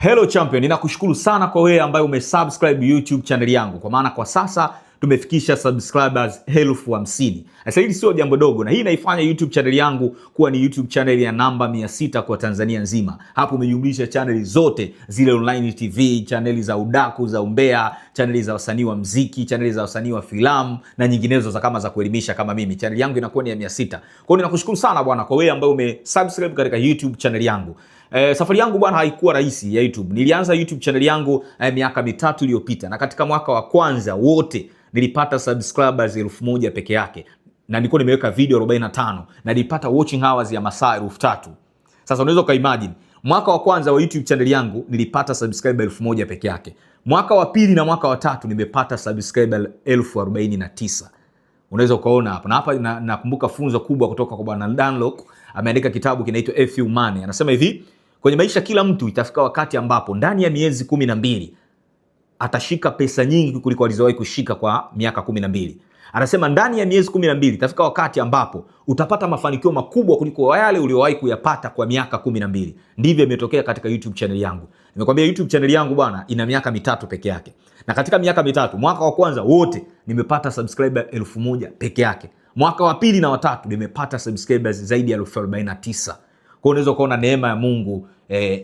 Hello champion, ninakushukuru sana kwa wewe ambaye umesubscribe YouTube channel yangu, kwa maana kwa sasa tumefikisha subscribers 50,000. Sasa hili sio jambo dogo, na hii inaifanya YouTube channel yangu kuwa ni YouTube channel ya namba 600 kwa Tanzania nzima. Hapo umejumlisha channel zote zile online TV, channel za udaku, za umbea, channel za wasanii wa muziki, channel za wasanii wa filamu na nyinginezo za kama za kuelimisha kama mimi. Channel yangu inakuwa ni ya 600. Kwa hiyo ninakushukuru sana bwana kwa wewe ambaye umesubscribe katika YouTube channel yangu. Safari yangu bwana haikuwa rahisi ya YouTube. Nilianza YouTube channel yangu miaka 3 iliyopita, na katika mwaka wa kwanza wote nilipata subscribers 1000 peke yake, na nilikuwa nimeweka video 45 na nilipata watching hours ya masaa 3000. Sasa unaweza kuimagine, mwaka wa kwanza wa YouTube channel yangu nilipata subscriber 1000 peke yake. Mwaka wa pili na mwaka wa tatu nimepata subscriber 1049. Unaweza ukaona hapa, na hapa nakumbuka funzo kubwa kutoka kwa bwana Dan Lok. Ameandika kitabu kinaitwa A Few Money. Anasema hivi: kwenye maisha kila mtu itafika wakati ambapo ndani ya miezi 12 atashika pesa nyingi kuliko alizowahi kushika kwa miaka 12. Anasema ndani ya miezi 12 itafika wakati ambapo utapata mafanikio makubwa kuliko yale uliowahi kuyapata kwa miaka 12. Ndivyo imetokea katika YouTube channel yangu. Nimekwambia YouTube channel yangu bwana ina miaka 3 peke yake. Na katika miaka 3, mwaka wa kwanza wote nimepata subscriber 1000 peke yake. Mwaka wa pili na wa tatu nimepata subscribers zaidi ya 1049. Kwa unaweza kuona neema ya Mungu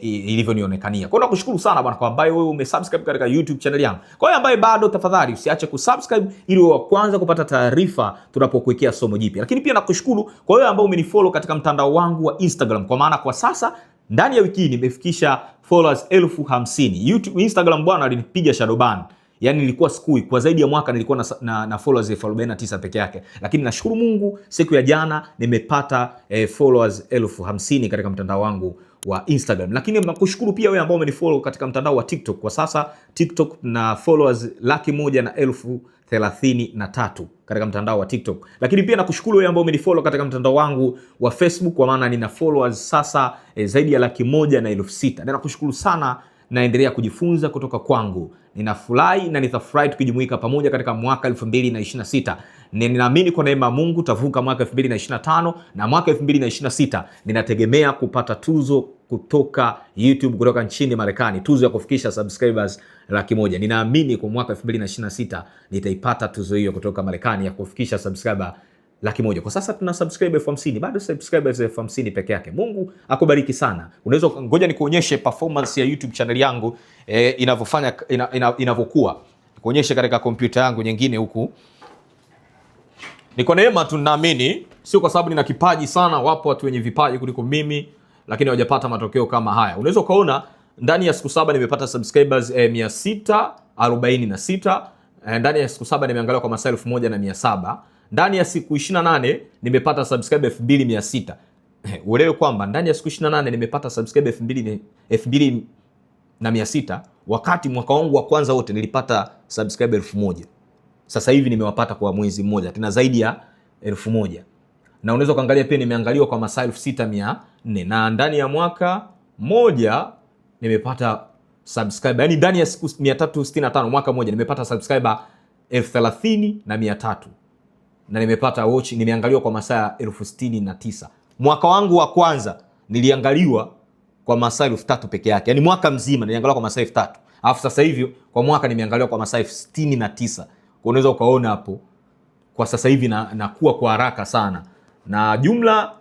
ilivyonionekania. Kwa hiyo nakushukuru sana bwana kwa ambaye wewe umesubscribe katika YouTube channel yangu. Kwa hiyo ambaye bado, tafadhali usiache kusubscribe ili uwe wa kwanza kupata taarifa tunapokuwekea somo jipya. Lakini pia nakushukuru kwa wewe ambaye umenifollow katika mtandao wangu wa Instagram, kwa maana kwa sasa ndani ya wiki hii nimefikisha followers 50,000. YouTube, Instagram bwana alinipiga shadow ban. Yaani nilikuwa sikui kwa zaidi ya mwaka nilikuwa na followers 49 peke yake. Lakini nashukuru Mungu siku ya jana nimepata followers 50,000 katika mtandao wangu wa Instagram. Lakini nakushukuru pia wewe ambao umenifollow katika mtandao wa TikTok. Kwa sasa TikTok na followers 101,033 katika mtandao wa TikTok. Lakini pia nakushukuru wewe ambao umenifollow katika mtandao wangu wa Facebook, kwa maana nina followers sasa zaidi ya 106,000. Na nakushukuru sana, naendelea kujifunza kutoka kwangu. Ninafurahi na nitafurahi tukijumuika pamoja katika mwaka 2026. Ninaamini kwa neema ya Mungu tavuka mwaka 2025, na mwaka 2026 ninategemea kupata tuzo kutoka YouTube, kutoka nchini Marekani, tuzo ya kufikisha subscribers 100,000. Ninaamini kwa mwaka 2026 nitaipata tuzo hiyo kutoka Marekani ya kufikisha subscriber 100,000. Kwa sasa tuna subscriber 50,000, bado subscribers 50,000 peke yake. Mungu akubariki sana. Unaweza ngoja nikuonyeshe performance ya YouTube channel yangu inavyofanya inavyokuwa. Nikuonyeshe katika kompyuta yangu nyingine huku. Ni kwa neema tu, naamini sio kwa sababu nina kipaji sana. Wapo watu wenye vipaji kuliko mimi lakini hawajapata matokeo kama haya. Unaweza ukaona ndani ya siku 7 nimepata subscribers 646. Ndani ya siku 7 nimeangalia kwa masaa 1700. Ndani ya siku 28 nimepata subscriber 2600. Uelewe kwamba ndani ya siku 28 nimepata subscriber 2600, wakati mwaka wangu wa kwanza wote nilipata subscriber 1000. Sasa hivi nimewapata kwa mwezi mmoja tena zaidi ya 1000. Na unaweza kuangalia pia nimeangaliwa kwa masaa 6400, na ndani ya mwaka moja nimepata subscriber, yani ndani ya siku 365, mwaka moja nimepata subscriber 30,300. Na nimepata watch, nimeangaliwa kwa masaa 69,000. Mwaka wangu wa kwanza niliangaliwa kwa masaa 3000 peke yake. Yaani mwaka mzima niliangaliwa kwa masaa 3000. Alafu sasa hivi kwa mwaka nimeangaliwa kwa masaa 69,000. Kwa unaweza ukaona hapo kwa sasa hivi nakuwa kwa haraka sana. Na jumla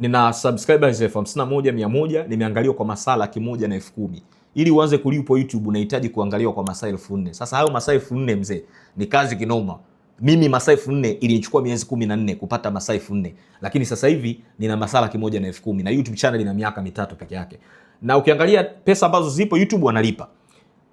nina subscribers 51,100, nimeangaliwa kwa masaa 110,000. Ili uanze kulipwa YouTube unahitaji kuangaliwa kwa masaa 4,000. Sasa hayo masaa 4,000 mzee ni kazi kinoma. Mimi masaa 4,000 ilinichukua miezi 14 kupata masaa 4,000, lakini sasa hivi nina masaa 110,000 na YouTube channel ina miaka 3 peke yake. Na ukiangalia pesa ambazo zipo YouTube wanalipa.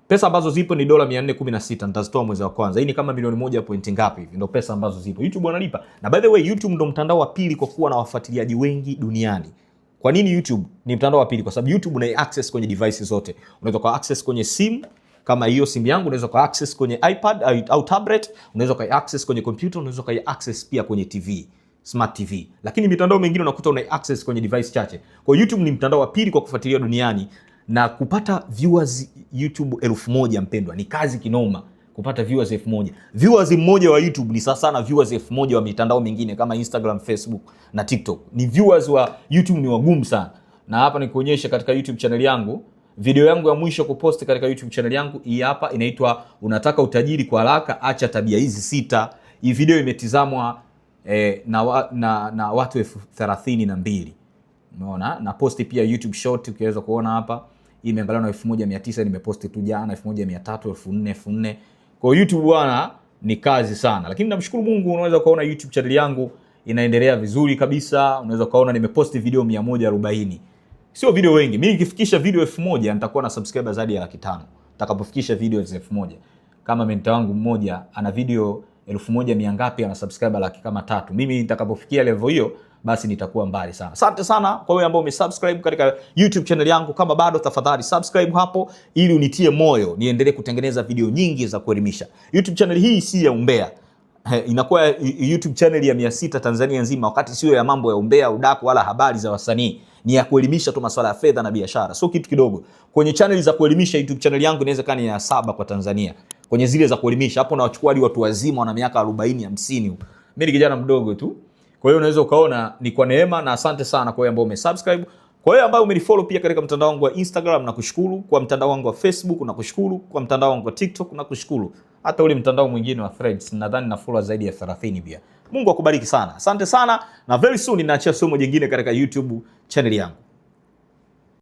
Pesa ambazo zipo ni $416, nitazitoa mwezi wa kwanza. Hii ni kama milioni 1 point ngapi hivi, ndio pesa ambazo zipo. YouTube wanalipa. Na by the way, YouTube ndo mtandao wa pili kwa kuwa na wafuatiliaji wengi duniani. Kwa nini YouTube ni mtandao wa pili? Kwa sababu YouTube una access kwenye devices zote. Unaweza kwa access kwenye simu kama hiyo simu yangu, unaweza kwa access kwenye iPad au tablet, unaweza kwa access kwenye computer, unaweza kwa access pia kwenye TV, smart TV. Lakini mitandao mingine unakuta una access kwenye device chache. Kwa YouTube ni mtandao wa pili kwa kufuatilia duniani, na kupata viewers YouTube 1000 mpendwa ni kazi kinoma. Kupata viewers 1000. Viewers mmoja wa YouTube ni sasa na viewers 1000 wa mitandao mingine kama Instagram, Facebook na TikTok. Ni viewers wa YouTube ni wagumu sana. Na hapa nikuonyesha katika YouTube channel yangu, video yangu ya mwisho kuposti katika YouTube channel yangu hii hapa, inaitwa unataka utajiri kwa haraka, acha tabia hizi 6. Hii video imetizamwa na watu 32,000. Umeona? Na posti pia YouTube short, ukiweza kuona hapa. Hii imeangaliwa na 1900, nimeposti tu jana 1300, 4000. Kwa YouTube bwana ni kazi sana. Lakini namshukuru Mungu, unaweza kuona YouTube channel yangu inaendelea vizuri kabisa. Unaweza kuona nimeposti video 140. Sio video wengi. Mimi nikifikisha video 1000 nitakuwa na subscriber zaidi ya 500. Nitakapofikisha video 1000. Kama mentor wangu mmoja ana video 1100 ngapi, ana subscriber laki kama 3. Mimi nitakapofikia level hiyo, basi nitakuwa mbali sana. Asante sana kwa wewe ambao umesubscribe katika YouTube channel yangu. Kama bado, tafadhali subscribe hapo ili unitie moyo niendelee kutengeneza video nyingi za kuelimisha. YouTube channel hii si ya umbea. Inakuwa YouTube channel ya 600 Tanzania nzima, wakati sio ya mambo ya umbea, udaku wala habari za wasanii. Ni ya kuelimisha tu masuala ya fedha na biashara. Sio kitu kidogo. Kwenye channel za kuelimisha, YouTube channel yangu inaweza kani ya 7 kwa Tanzania. Kwenye zile za kuelimisha, hapo na wachukua hadi watu wazima wana miaka 40, 50. Mimi ni kijana mdogo tu. Kwa hiyo unaweza ukaona ni kwa neema, na asante sana kwa wewe ambao umesubscribe. Kwa hiyo ambao umenifollow pia katika mtandao wangu wa Instagram, nakushukuru. Kwa mtandao wangu wa Facebook nakushukuru. Kwa mtandao wangu wa TikTok nakushukuru. Hata ule mtandao mwingine wa Threads nadhani na follow zaidi ya 30 pia. Mungu akubariki sana. Asante sana, na very soon ninaachia somo jingine katika YouTube channel yangu.